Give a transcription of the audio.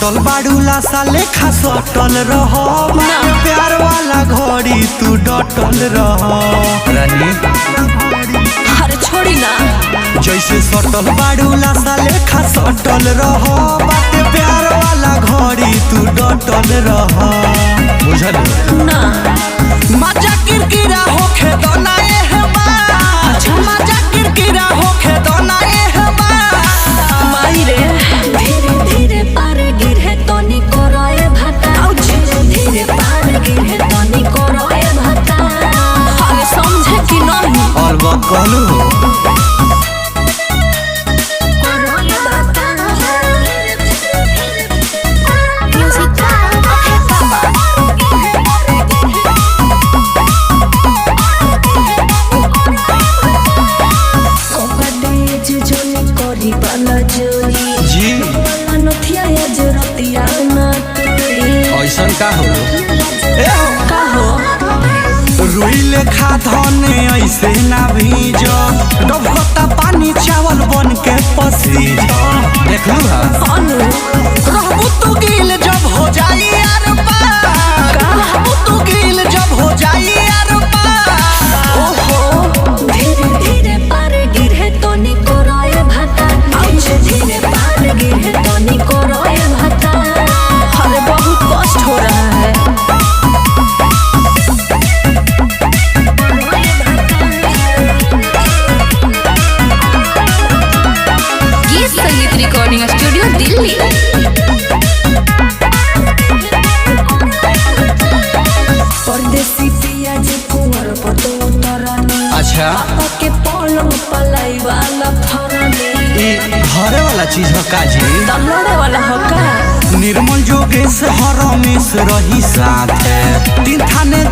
सटल बाड़ूला साले खा सटल रह प्यार वाला घड़ी तू डटल रह रानी अरे छोड़ी ना जैसे सटल बाड़ूला साले खा सटल रह बाटे प्यार वाला घड़ी तू डटल रह बुझल ना मजा किरकिरा होखे तो ना ए बा मजा किरकिरा होखे तो ना ए बा माई रे धीरे धीरे पार गिरे तनी करए भाता धीरे धीरे पार गिरे तनी करए भाता अरे समझे कि नहीं और बात कहलू करए भाता म्यूजिक जी ऐसा का हो रुइले खा धने ऐसे ना भीज डबता पानी चावल बन के पसीज देखलू रहबू तू गिल जब हो जाई यार रहबू तू गिल जब हो जाई यार ओहो धीरे धीरे पार गिरे तनी करए भाता धीरे धीरे पार गिरे तनी करए भाता अरे बहुत कष्ट हो रहा है ये संगीत रिकॉर्डिंग स्टूडियो दिल्ली परदेसी पिया जी कुंवर पतो तरनी अच्छा के पलंग पलाई वाला फरनी ये घरे वाला चीज हो काजी तमड़े वाला होका निर्मल जोगेश हरमेश रही साथ तीन थाने